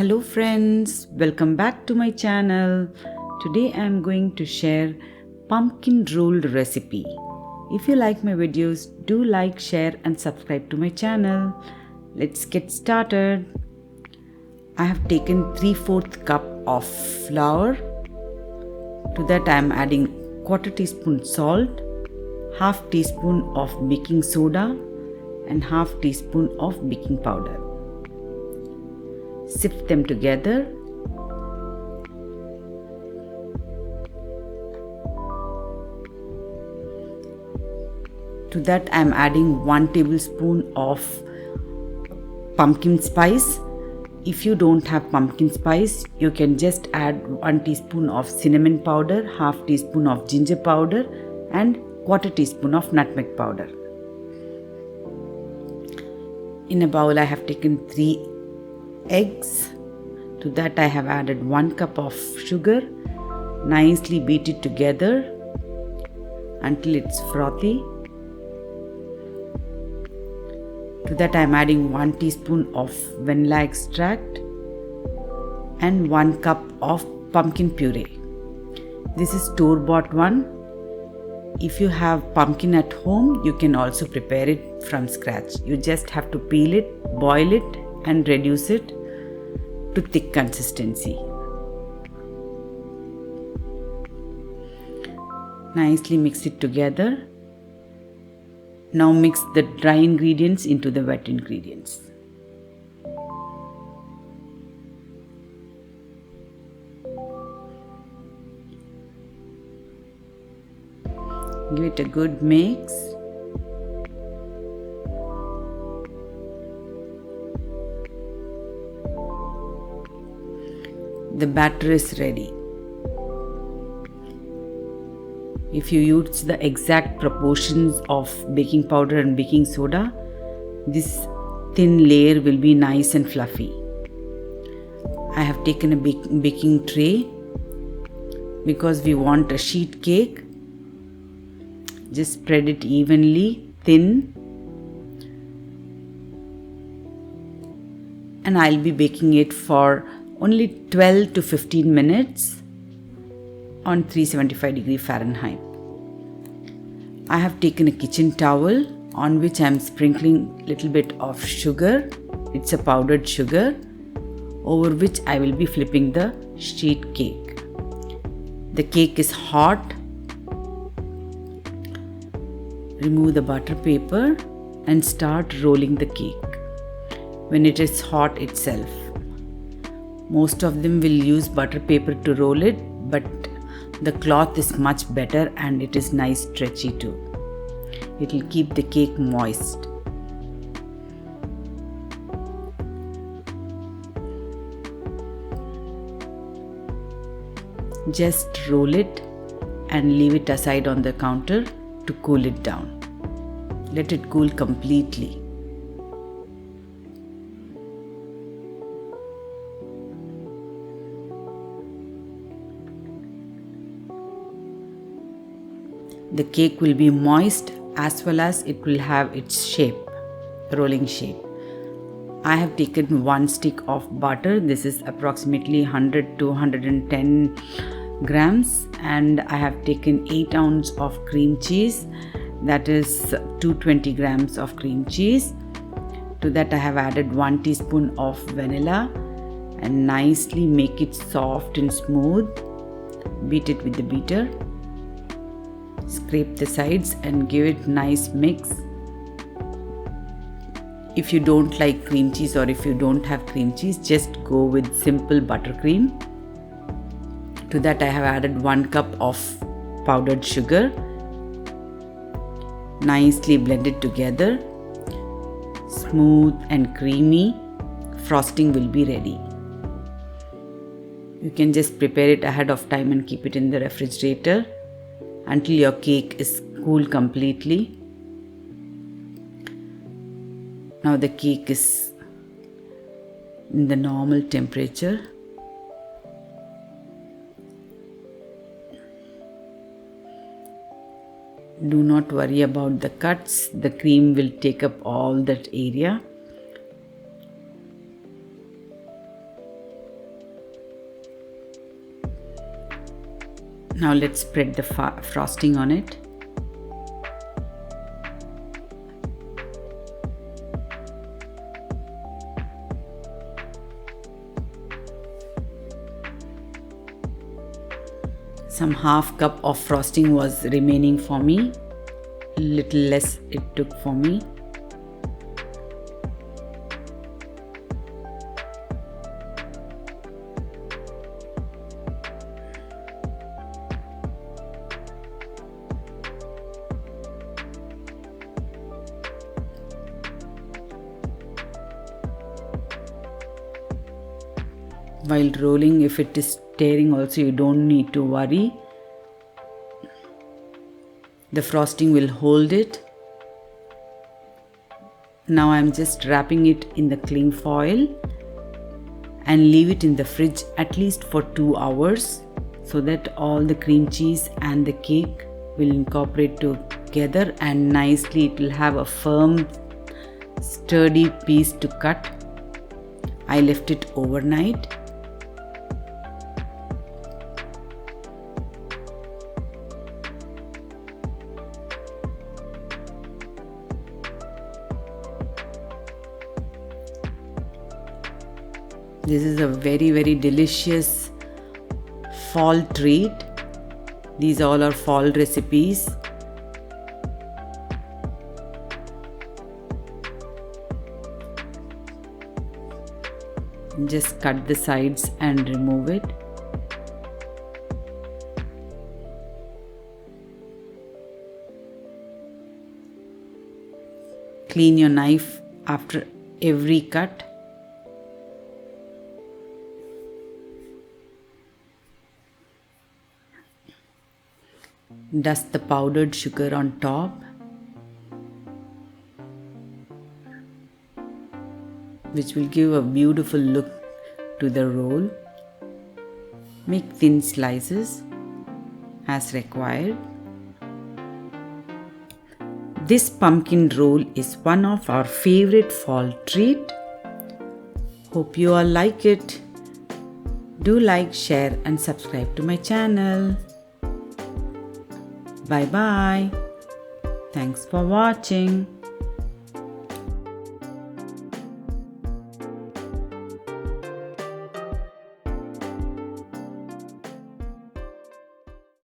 Hello friends, welcome back to my channel. Today I am going to share pumpkin roll recipe. If you like my videos, do like, share and subscribe to my channel. Let's get started. I have taken 3/4 cup of flour. To that I am adding 1/4 teaspoon salt, 1/2 teaspoon of baking soda and 1/2 teaspoon of baking powder. Sift them together. To that I am adding 1 tablespoon of pumpkin spice. If you don't have pumpkin spice, you can just add 1 teaspoon of cinnamon powder, 1/2 teaspoon of ginger powder and 1/4 teaspoon of nutmeg powder. In a bowl I have taken 3 eggs. To that I have added 1 cup of sugar. Nicely beat it together until it's frothy. To that I am adding 1 teaspoon of vanilla extract and 1 cup of pumpkin puree. This is store-bought one. If you have pumpkin at home, you can also prepare it from scratch. You just have to peel it, boil it and reduce it to thick consistency. Nicely mix it together. Now mix the dry ingredients into the wet ingredients. Give it a good mix. The batter is ready. If you use the exact proportions of baking powder and baking soda, this thin layer will be nice and fluffy. I have taken a baking tray because we want a sheet cake. Just spread it evenly, thin, and I'll be baking it for only 12 to 15 minutes on 375 Fahrenheit. I have taken a kitchen towel on which I am sprinkling little bit of sugar. It's a powdered sugar, over which I will be flipping the sheet cake. The cake is hot. Remove the butter paper and start rolling the cake when it is hot itself. Most of them will use butter paper to roll it, but the cloth is much better and it is nice stretchy too. It will keep the cake moist. Just roll it and leave it aside on the counter to cool it down. Let it cool completely. The cake will be moist as well as it will have its shape, rolling shape. I have taken 1 stick of butter. This is approximately 100 to 110 grams, and I have taken 8 ounces of cream cheese. That is 220 grams of cream cheese. To that I have added 1 teaspoon of vanilla and nicely make it soft and smooth. Beat it with the beater. Scrape the sides and give it nice mix. If you don't like cream cheese or if you don't have cream cheese, just go with simple buttercream. To that I have added 1 cup of powdered sugar. Nicely blend it together. Smooth and creamy frosting will be ready. You can just prepare it ahead of time and keep it in the refrigerator until your cake is cool completely. Now the cake is in the normal temperature. Do not worry about the cuts. The cream will take up all that area. Now let's spread the frosting on it. Some half cup of frosting was remaining for me. Little less it took for me. While rolling, if it is tearing also, you don't need to worry. The frosting will hold it. Now I'm just wrapping it in the cling foil and leave it in the fridge at least for 2 hours so that all the cream cheese and the cake will incorporate together and nicely it will have a firm, sturdy piece to cut. I left it overnight. This is a very, very delicious fall treat. These all are fall recipes. Just cut the sides and remove it. Clean your knife after every cut. Dust the powdered sugar on top. Which will give a beautiful look to the roll. Make thin slices as required. This pumpkin roll is one of our favorite fall treat. Hope you all like it. Do like, share and subscribe to my channel. Bye bye. Thanks for watching.